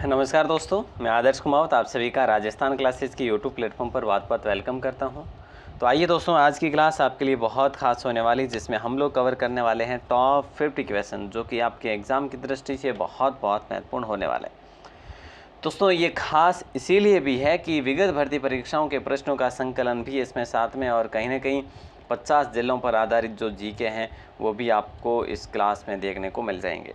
नमस्कार दोस्तों, मैं आदर्श कुमावत आप सभी का राजस्थान क्लासेस की यूट्यूब प्लेटफॉर्म पर बहुत वेलकम करता हूं। तो आइए दोस्तों, आज की क्लास आपके लिए बहुत खास होने वाली, जिसमें हम लोग कवर करने वाले हैं टॉप 50 क्वेश्चन, जो कि आपके एग्ज़ाम की दृष्टि से बहुत महत्वपूर्ण होने वाले हैं। दोस्तों ये खास इसीलिए भी है कि विगत भर्ती परीक्षाओं के प्रश्नों का संकलन भी इसमें साथ में, और कहीं ना कहीं 50 जिलों पर आधारित जो जीके हैं वो भी आपको इस क्लास में देखने को मिल जाएंगे।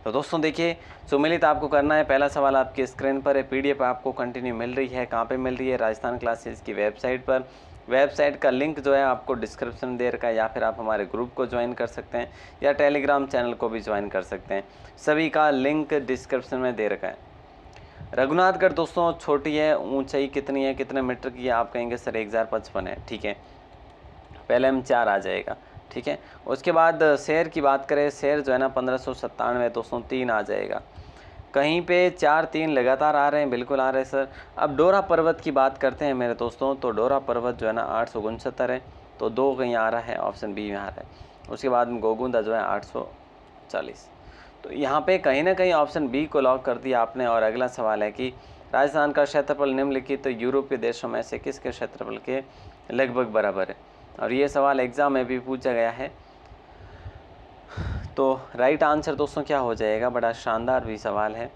तो दोस्तों देखिए, सुमिलित आपको करना है। पहला सवाल आपकी स्क्रीन पर है। पीडीएफ आपको कंटिन्यू मिल रही है। कहाँ पे मिल रही है? राजस्थान क्लासेस की वेबसाइट पर। वेबसाइट का लिंक जो है आपको डिस्क्रिप्शन दे रखा है, या फिर आप हमारे ग्रुप को ज्वाइन कर सकते हैं या टेलीग्राम चैनल को भी ज्वाइन कर सकते हैं। सभी का लिंक डिस्क्रिप्शन में दे रखा है। रघुनाथगढ़ दोस्तों छोटी है, ऊंचाई कितनी है, कितने मीटर की है? आप कहेंगे सर 1055 है। ठीक है, पहले हम 4 आ जाएगा। ठीक है, उसके बाद शेर की बात करें, शेर जो है ना 1597 दोस्तों 3 आ जाएगा। कहीं पे 4 3 लगातार आ रहे हैं, बिल्कुल आ रहे हैं सर। अब डोरा पर्वत की बात करते हैं मेरे दोस्तों, तो डोरा पर्वत जो है ना 869 है, तो 2 कहीं आ रहा है, ऑप्शन बी में आ रहा है। उसके बाद में गोगुंदा जो है 840। तो यहाँ पे कहीं ना कहीं ऑप्शन बी को लॉक कर दिया आपने। और अगला सवाल है कि राजस्थान का क्षेत्रफल निम्नलिखित तो यूरोपीय देशों में से किसके क्षेत्रफल के लगभग बराबर है? और ये सवाल एग्ज़ाम में भी पूछा गया है। तो राइट आंसर दोस्तों क्या हो जाएगा? बड़ा शानदार भी सवाल है।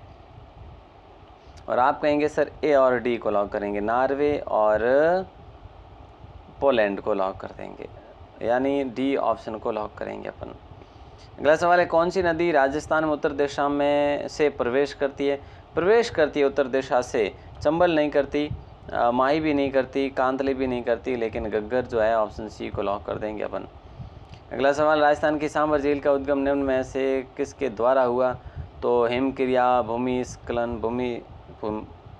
और आप कहेंगे सर ए और डी को लॉक करेंगे, नॉर्वे और पोलैंड को लॉक कर देंगे, यानी डी ऑप्शन को लॉक करेंगे अपन। अगला सवाल है, कौन सी नदी राजस्थान में उत्तर दिशा में से प्रवेश करती है? प्रवेश करती है उत्तर दिशा से। चंबल नहीं करती, माही भी नहीं करती, कांतली भी नहीं करती, लेकिन घग्गर जो है ऑप्शन सी को लॉक कर देंगे अपन। अगला सवाल, राजस्थान की सांभर झील का उद्गम निम्न में से किसके द्वारा हुआ? तो हिमक्रिया, भूमिस्खलन,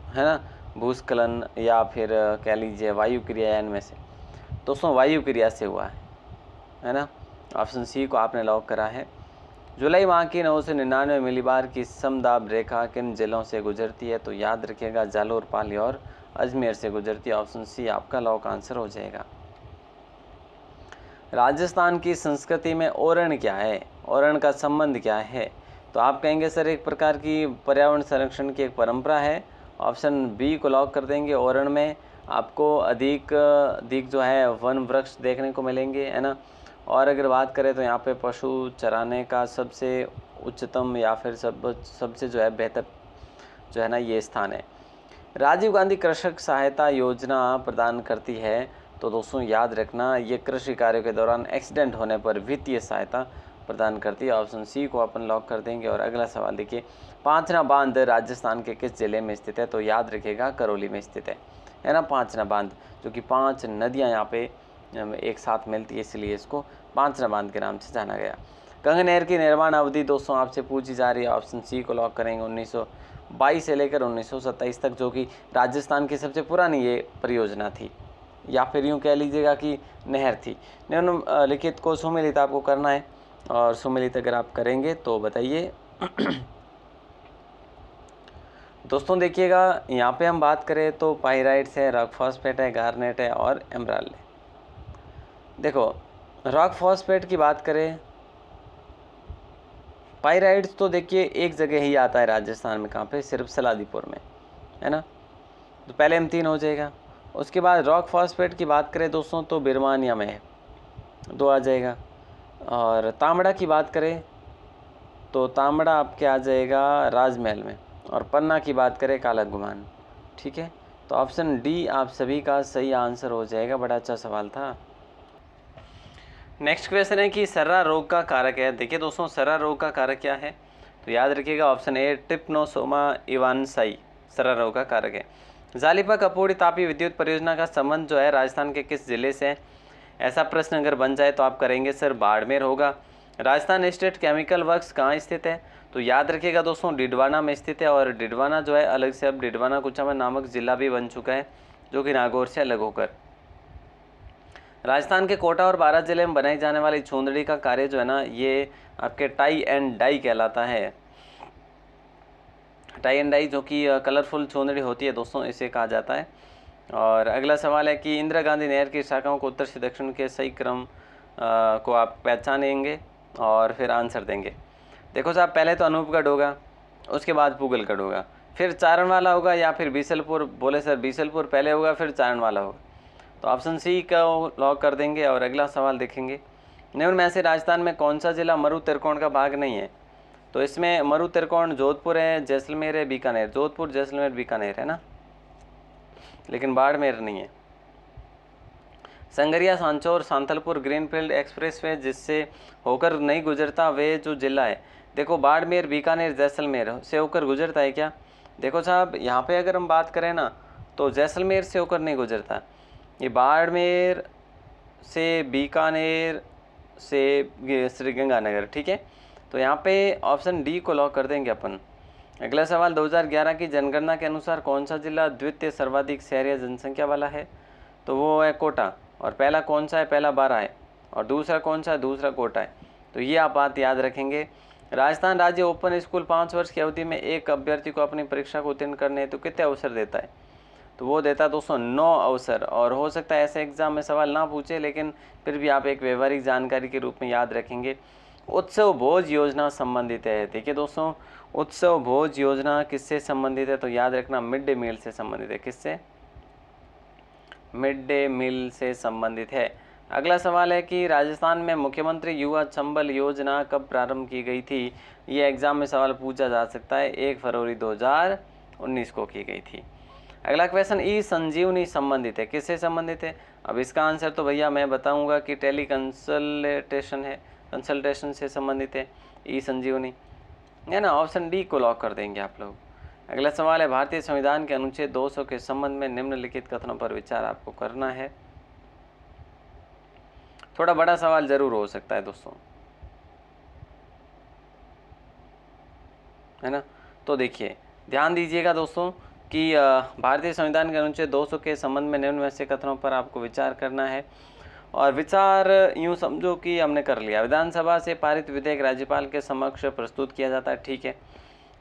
है ना, भूस्खलन, या फिर कह लीजिए वायु क्रिया, इनमें से दोस्तों वायु क्रिया से हुआ है ना। ऑप्शन सी को आपने लॉक करा है। जुलाई माह की 999 मिलीबार की समदाब रेखा किन जिलों से गुजरती है? तो याद रखिएगा जालोर, पाली और अजमेर से गुजरती है। ऑप्शन सी आपका लॉक आंसर हो जाएगा। राजस्थान की संस्कृति में ओरण क्या है? ओरण का संबंध क्या है? तो आप कहेंगे सर एक प्रकार की पर्यावरण संरक्षण की एक परंपरा है। ऑप्शन बी को लॉक कर देंगे। ओरण में आपको अधिक जो है वन वृक्ष देखने को मिलेंगे, है ना। और अगर बात करें तो यहाँ पे पशु चराने का सबसे उच्चतम या फिर सबसे जो है बेहतर जो है ना ये स्थान है। राजीव गांधी कृषक सहायता योजना प्रदान करती है। तो दोस्तों याद रखना, ये कृषि कार्यों के दौरान एक्सीडेंट होने पर वित्तीय सहायता प्रदान करती है। ऑप्शन सी को अपन लॉक कर देंगे। और अगला सवाल देखिए, पांचना बांध राजस्थान के किस जिले में स्थित है? तो याद रखिएगा करौली में स्थित है ना। पांचना बांध, जो कि 5 नदियाँ यहाँ पे एक साथ मिलती है, इसलिए इसको पांचना बांध के नाम से जाना गया। गंगा नहर की निर्माण अवधि दोस्तों आपसे पूछी जा रही है। ऑप्शन सी को लॉक करेंगे। 1922 से लेकर 1927 तक, जो कि राजस्थान की सबसे पुरानी ये परियोजना थी, या फिर यूँ कह लीजिएगा कि नहर थी। निम्नलिखित को सुमेलित आपको करना है, और सुमेलित अगर आप करेंगे तो बताइए। दोस्तों देखिएगा, यहाँ पे हम बात करें तो पाइराइट्स है, रॉक फॉस्फेट है, गार्नेट है और एमराल्ड है। देखो, रॉक फॉस्फेट की बात करें, पाइराइट्स तो देखिए एक जगह ही आता है राजस्थान में। कहाँ पे? सिर्फ सलादीपुर में, है ना। तो पहले हम 3 हो जाएगा। उसके बाद रॉक फॉस्फेट की बात करें दोस्तों तो बिरमानिया में है, 2 आ जाएगा। और तांबड़ा की बात करें तो तांबड़ा आपके आ जाएगा राजमहल में। और पन्ना की बात करें काला गुमान। ठीक है, तो ऑप्शन डी आप सभी का सही आंसर हो जाएगा। बड़ा अच्छा सवाल था। नेक्स्ट क्वेश्चन है कि सर्रा रोग का कारक है। देखिए दोस्तों, सर्रा रोग का कारक क्या है? तो याद रखिएगा ऑप्शन ए ट्रिप्नोसोमा इवानसाई सर्रा रोग का कारक है। जालिपा कपूरी तापी विद्युत परियोजना का संबंध जो है राजस्थान के किस जिले से है? ऐसा प्रश्न अगर बन जाए तो आप करेंगे सर बाड़मेर होगा। राजस्थान स्टेट केमिकल वर्क्स कहाँ स्थित है? तो याद रखिएगा दोस्तों डिडवाना में स्थित है। और डिडवाना जो है अलग से अब डिडवाना कुचामन नामक जिला भी बन चुका है, जो कि नागौर से अलग होकर। राजस्थान के कोटा और बारां जिले में बनाई जाने वाली चूंदड़ी का कार्य जो है ना, ये आपके टाई एंड डाई कहलाता है। टाई एंड डाई जो कि कलरफुल चूंदड़ी होती है दोस्तों, इसे कहा जाता है। और अगला सवाल है कि इंदिरा गांधी नहर की शाखाओं को उत्तर से दक्षिण के सही क्रम को आप पहचानेंगे और फिर आंसर देंगे। देखो साहब, पहले तो अनूपगढ़ होगा, उसके बाद पूगलगढ़ होगा। फिर चारण वाला होगा या फिर बीसलपुर? बोले सर बीसलपुर पहले होगा फिर चारण वाला होगा। तो ऑप्शन सी का लॉक कर देंगे। और अगला सवाल देखेंगे, निम्न में से राजस्थान में कौन सा जिला मरु त्रिकोण का भाग नहीं है? तो इसमें मरु त्रिकोण जोधपुर है, जैसलमेर है, बीकानेर। जोधपुर, जैसलमेर, बीकानेर है ना, लेकिन बाड़मेर नहीं है। संगरिया, सांचौर, सांथलपुर ग्रीनफील्ड एक्सप्रेसवे जिससे होकर नहीं गुजरता वे जो जिला है, देखो बाड़मेर, बीकानेर, जैसलमेर से होकर गुजरता है क्या? देखो साहब यहाँ पे अगर हम बात करें ना तो जैसलमेर से होकर नहीं गुजरता, ये बाड़मेर से, बीकानेर से श्रीगंगानगर, ठीक है। तो यहाँ पे ऑप्शन डी को लॉक कर देंगे अपन। अगला सवाल, 2011 की जनगणना के अनुसार कौन सा जिला द्वितीय सर्वाधिक शहरी जनसंख्या वाला है? तो वो है कोटा। और पहला कौन सा है? पहला बारां है। और दूसरा कौन सा है? दूसरा कोटा है। तो ये आप बात याद रखेंगे। राजस्थान राज्य ओपन स्कूल 5 वर्ष की अवधि में एक अभ्यर्थी को अपनी परीक्षा को उत्तीर्ण करने हेतु कितने अवसर देता है? तो वो देता है दोस्तों 9 अवसर। और हो सकता है ऐसे एग्जाम में सवाल ना पूछे, लेकिन फिर भी आप एक व्यवहारिक जानकारी के रूप में याद रखेंगे। उत्सव भोज योजना संबंधित है। देखिए दोस्तों, उत्सव भोज योजना किससे संबंधित है? तो याद रखना मिड डे मील से संबंधित है। किससे? मिड डे मील से संबंधित है। अगला सवाल है कि राजस्थान में मुख्यमंत्री युवा संबल योजना कब प्रारंभ की गई थी? ये एग्जाम में सवाल पूछा जा सकता है। 1 फरवरी 2019 को की गई थी। अगला क्वेश्चन, ई संजीवनी संबंधित है। किससे संबंधित है? अब इसका आंसर तो भैया मैं बताऊंगा कि टेली कंसल्टेशन है, कंसल्टेशन से संबंधित है ई संजीवनी, है ना। ऑप्शन डी को लॉक कर देंगे आप लोग। अगला सवाल है, भारतीय संविधान के अनुच्छेद 200 के संबंध में निम्नलिखित कथनों पर विचार आपको करना है। थोड़ा बड़ा सवाल जरूर हो सकता है दोस्तों, है ना। तो देखिए ध्यान दीजिएगा दोस्तों कि भारतीय संविधान के अनुच्छेद 200 के संबंध में निम्न में से कथनों पर आपको विचार करना है। और विचार यूँ समझो कि हमने कर लिया। विधानसभा से पारित विधेयक राज्यपाल के समक्ष प्रस्तुत किया जाता है, ठीक है।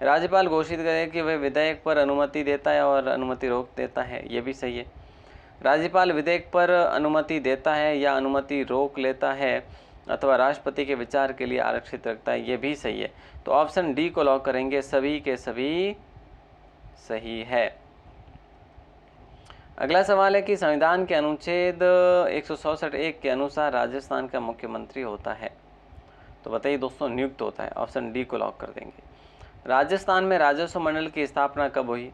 राज्यपाल घोषित करे कि वह विधेयक पर अनुमति देता है और अनुमति रोक देता है, ये भी सही है। राज्यपाल विधेयक पर अनुमति देता है या अनुमति रोक लेता है अथवा राष्ट्रपति के विचार के लिए आरक्षित रखता है, ये भी सही है। तो ऑप्शन डी को लॉक करेंगे। सभी के सभी सही है। अगला सवाल है कि संविधान के अनुच्छेद 167(1) के अनुसार राजस्थान का मुख्यमंत्री होता है। तो बताइए दोस्तों, नियुक्त होता है। ऑप्शन डी को लॉक कर देंगे। राजस्थान में राजस्व मंडल की स्थापना कब हुई?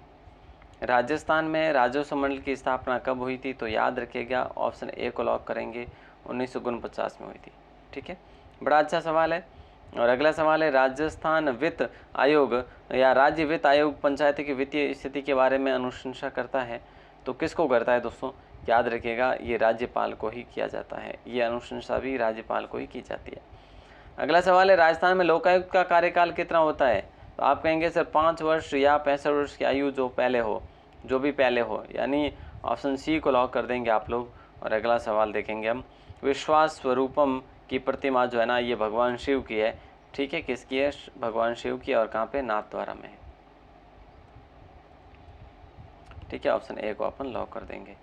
राजस्थान में राजस्व मंडल की स्थापना कब हुई थी? तो याद रखिएगा, ऑप्शन ए को लॉक करेंगे। 1949 में हुई थी, ठीक है। बड़ा अच्छा सवाल है। और अगला सवाल है, राजस्थान वित्त आयोग या राज्य वित्त आयोग पंचायत की वित्तीय स्थिति के बारे में अनुशंसा करता है। तो किसको करता है दोस्तों? याद रखिएगा, ये राज्यपाल को ही किया जाता है। ये अनुशंसा भी राज्यपाल को ही की जाती है। अगला सवाल है, राजस्थान में लोकायुक्त का कार्यकाल कितना होता है? तो आप कहेंगे सर 5 वर्ष या 65 वर्ष की आयु जो पहले हो, जो भी पहले हो, यानी ऑप्शन सी को लॉक कर देंगे आप लोग। और अगला सवाल देखेंगे हम, विश्वास स्वरूपम की प्रतिमा जो है ना, ये भगवान शिव की है, ठीक है। किसकी है? भगवान शिव की। और कहाँ पे? नाथद्वारा में है, ठीक है। ऑप्शन ए को अपन लॉक कर देंगे।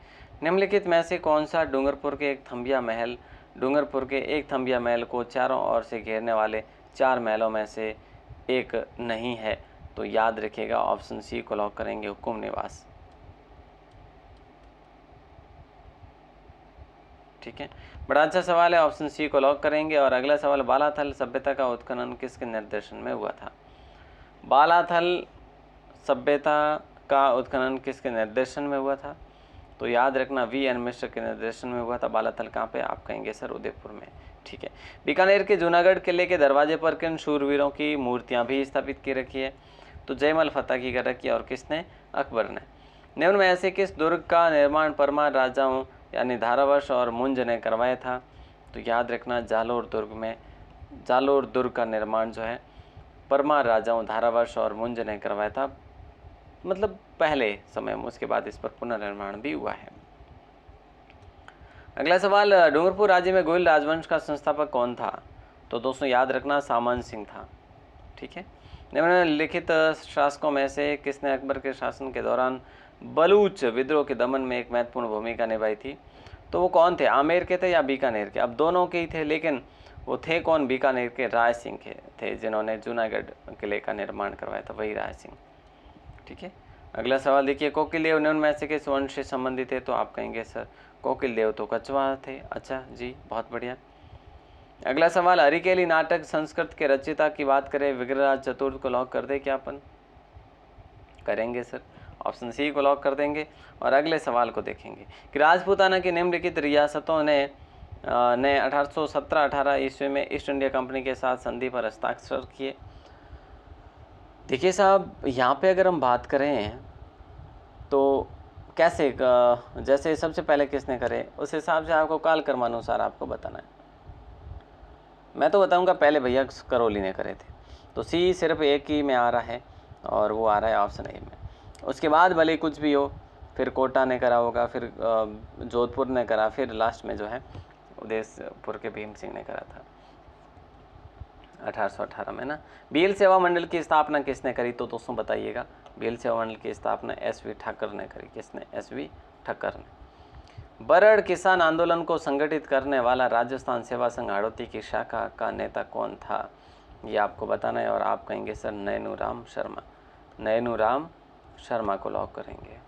निम्नलिखित में से कौन सा डूंगरपुर के एक थंबिया महल, डूंगरपुर के एक थंबिया महल को चारों ओर से घेरने वाले 4 महलों में से एक नहीं है? तो याद रखिएगा, ऑप्शन सी को लॉक करेंगे, हुकुम निवास, ठीक है। बड़ा अच्छा सवाल है, ऑप्शन सी को लॉक करेंगे। और अगला सवाल, बालाथल सभ्यता का उत्खनन किसके निर्देशन में हुआ था? बालाथल सभ्यता का उत्खनन किसके निर्देशन में हुआ था? तो याद रखना, वी एन मिश्र के निर्देशन में हुआ था। बालाथल कहाँ पे? आप कहेंगे सर उदयपुर में, ठीक है। बीकानेर के जूनागढ़ किले के दरवाजे पर किन शूरवीरों की मूर्तियां भी स्थापित की रखी है? तो जयमल फतेह की कर रखी है। और किसने? अकबर ने। निम्न में ऐसे किस दुर्ग का निर्माण परमार राजाओं यानी धारावर्ष और मुंज ने करवाया था? तो याद रखना, जालोर दुर्ग में, जालोर दुर्ग का निर्माण जो है परमार राजाओं धारावर्ष और मुंज ने करवाया था, मतलब पहले समय में। उसके बाद इस पर पुनर्निर्माण भी हुआ है। अगला सवाल, डूंगरपुर राज्य में गोयल राजवंश का संस्थापक कौन था? तो दोस्तों याद रखना, सामान सिंह था, ठीक है। निम्नलिखित शासकों में से किसने अकबर के शासन के दौरान बलूच विद्रोह के दमन में एक महत्वपूर्ण भूमिका निभाई थी? तो वो कौन थे? आमेर के थे या बीकानेर के? अब दोनों के ही थे, लेकिन वो थे कौन? बीकानेर के राय सिंह के थे, जिन्होंने जूनागढ़ किले का निर्माण करवाया था, वही राय सिंह, ठीक है। अगला सवाल देखिए, कोकिल देव निम्न में से किस वंश से संबंधित है? तो आप कहेंगे सर कोकिल देव तो कछवा थे। अच्छा जी, बहुत बढ़िया। अगला सवाल, हरिकेली नाटक संस्कृत के रचयिता की बात करें, विग्रहराज चतुर्थ को लॉक कर दे क्या अपन? करेंगे सर, ऑप्शन सी को लॉक कर देंगे। और अगले सवाल को देखेंगे कि राजपूताना की निम्नलिखित रियासतों ने 1817-18 ईस्वी में ईस्ट इंडिया कंपनी के साथ संधि पर हस्ताक्षर किए। देखिए साहब, यहाँ पे अगर हम बात करें तो कैसे जैसे सबसे पहले किसने करे, उस हिसाब से आपको काल कर्मानुसार आपको बताना है। मैं तो बताऊंगा पहले भैया करौली ने करे थे, तो सी सिर्फ एक ही में आ रहा है और वो आ रहा है ऑप्शन ए में। उसके बाद भले कुछ भी हो, फिर कोटा ने करा होगा, फिर जोधपुर ने करा, फिर लास्ट में जो है उदयपुर के भीम सिंह ने करा था 1818 में ना। बीएल सेवा मंडल की स्थापना किसने करी? तो दोस्तों बताइएगा, बीएल सेवा मंडल की स्थापना एसवी ठक्कर ने करी। किसने? एसवी ठक्कर ने। बरड़ किसान आंदोलन को संगठित करने वाला राजस्थान सेवा संघ हाड़ौती की शाखा का नेता कौन था? ये आपको बताना है और आप कहेंगे सर नैनूराम शर्मा। नैनूराम शर्मा को लॉक करेंगे।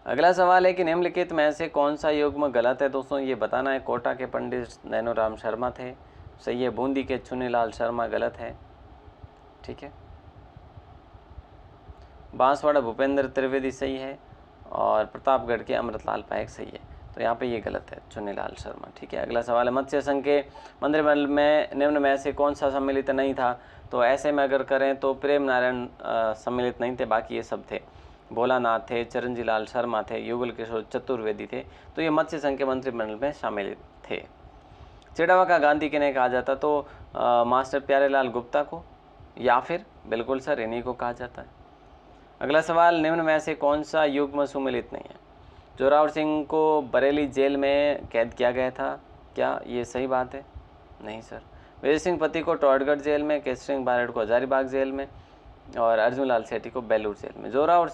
अगला सवाल है कि निम्नलिखित में से कौन सा युग्म गलत है? दोस्तों ये बताना है। कोटा के पंडित नैनूराम शर्मा थे, सही है। बूंदी के चुनीलाल शर्मा गलत है, ठीक है। बांसवाड़ा भूपेंद्र त्रिवेदी सही है और प्रतापगढ़ के अमृतलाल पायक सही है। तो यहाँ पे ये गलत है, चुनीलाल शर्मा, ठीक है। अगला सवाल है, मत्स्य संघ के मंत्रिमंडल में निम्न में से कौन सा सम्मिलित नहीं था? तो ऐसे में अगर करें तो प्रेम नारायण सम्मिलित नहीं थे, बाकी ये सब थे। भोलानाथ थे, चिरंजी लाल शर्मा थे, युगल किशोर चतुर्वेदी थे। तो ये मत्स्य संघ के मंत्रिमंडल में शामिल थे। चिड़वा का गांधी किन्हें कहा जाता? तो मास्टर प्यारेलाल गुप्ता को, या फिर बिल्कुल सर इन्हीं को कहा जाता है। अगला सवाल, निम्न में से कौन सा युग्म सुमिलित नहीं है? जोरावर सिंह को बरेली जेल में कैद किया गया था, क्या ये सही बात है? नहीं सर। विजय सिंह पति को टॉडगढ़ जेल में, केसरी सिंह बारड़ को हजारीबाग जेल में और अर्जुन लाल सेठी को बेलूर जेल में। जोरावर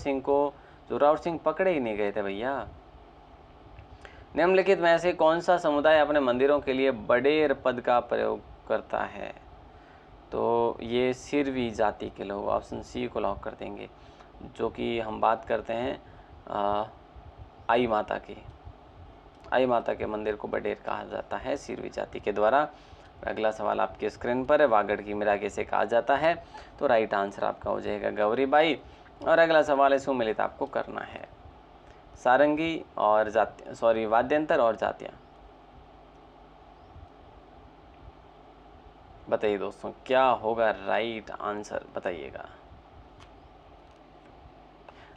सिंह पकड़े ही नहीं गए थे भैया। निम्नलिखित में से कौन सा समुदाय अपने मंदिरों के लिए बडेर पद का प्रयोग करता है? तो ये सिरवी जाति के लोग, ऑप्शन सी को लॉक कर देंगे, जो कि हम बात करते हैं आई माता के मंदिर को बडेर कहा जाता है सिरवी जाति के द्वारा। अगला सवाल आपके स्क्रीन पर है, वागड़ की मीरा किसे कहा जाता है? तो राइट आंसर आपका हो जाएगा गौरीबाई। और अगला सवाल है, सुमिलित आपको करना है सारंगी और वाद्यंतर और जातियां। बताइए दोस्तों क्या होगा राइट आंसर, बताइएगा।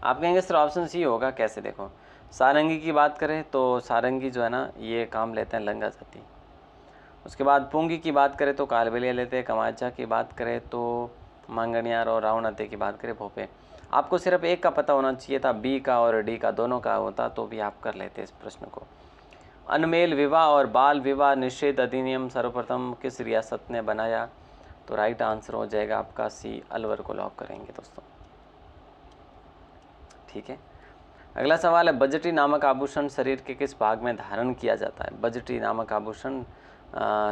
आप कहेंगे सर ऑप्शन सी होगा, कैसे? देखो, सारंगी की बात करें तो सारंगी जो है ना ये काम लेते हैं लंगा जाति। उसके बाद पुंगी की बात करें तो कालबेलिया लेते हैं। कमाचा की बात करें तो मांगणियार और रावणाते की बात करें भोपे। आपको सिर्फ एक का पता होना चाहिए था, बी का और डी का दोनों का होता तो भी आप कर लेते इस प्रश्न को। अनमेल विवाह और बाल विवाह निषेध अधिनियम सर्वप्रथम किस रियासत ने बनाया? तो राइट आंसर हो जाएगा आपका सी, अलवर को लॉक करेंगे दोस्तों, ठीक है। अगला सवाल है, बजटी नामक आभूषण शरीर के किस भाग में धारण किया जाता है? बजटी नामक आभूषण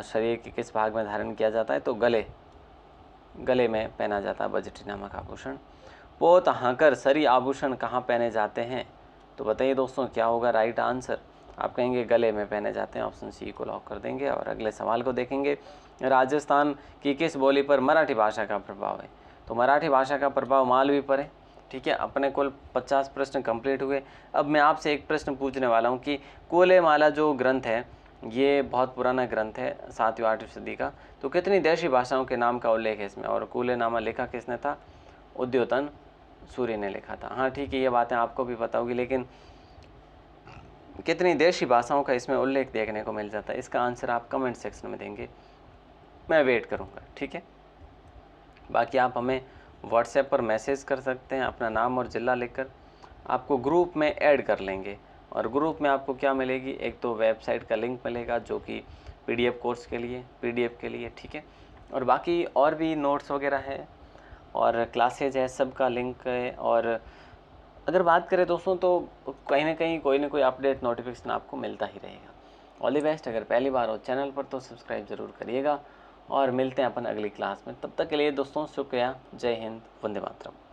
शरीर के किस भाग में धारण किया जाता है? तो गले में पहना जाता है बजटी नामक आभूषण। पोत हाकर सरी आभूषण कहाँ पहने जाते हैं? तो बताइए दोस्तों क्या होगा राइट आंसर? आप कहेंगे गले में पहने जाते हैं, ऑप्शन सी को लॉक कर देंगे। और अगले सवाल को देखेंगे, राजस्थान की किस बोली पर मराठी भाषा का प्रभाव है? तो मराठी भाषा का प्रभाव मालवी पर है, ठीक है। अपने कुल 50 प्रश्न कंप्लीट हुए। अब मैं आपसे एक प्रश्न पूछने वाला हूँ कि कुलेमाला जो ग्रंथ है ये बहुत पुराना ग्रंथ है, 7वीं 8वीं सदी का। तो कितनी देशी भाषाओं के नाम का उल्लेख है इसमें? और कुलेनामा लिखा किसने था? उद्योतन सूर्य ने लिखा था। हाँ ठीक है, ये बातें आपको भी पता होगी, लेकिन कितनी देशी भाषाओं का इसमें उल्लेख देखने को मिल जाता है? इसका आंसर आप कमेंट सेक्शन में देंगे, मैं वेट करूँगा, ठीक है। बाकी आप हमें व्हाट्सएप पर मैसेज कर सकते हैं, अपना नाम और ज़िला लिखकर आपको ग्रुप में ऐड कर लेंगे। और ग्रुप में आपको क्या मिलेगी? एक तो वेबसाइट का लिंक मिलेगा जो कि पीडीएफ कोर्स के लिए, पीडीएफ के लिए, ठीक है। और बाकी और भी नोट्स वगैरह है और क्लासेज है, सबका लिंक है। और अगर बात करें दोस्तों तो कहीं ना कहीं कोई ना कोई अपडेट नोटिफिकेशन आपको मिलता ही रहेगा। All the best. अगर पहली बार हो चैनल पर तो सब्सक्राइब ज़रूर करिएगा और मिलते हैं अपन अगली क्लास में। तब तक के लिए दोस्तों शुक्रिया। जय हिंद, वंदे मातरम।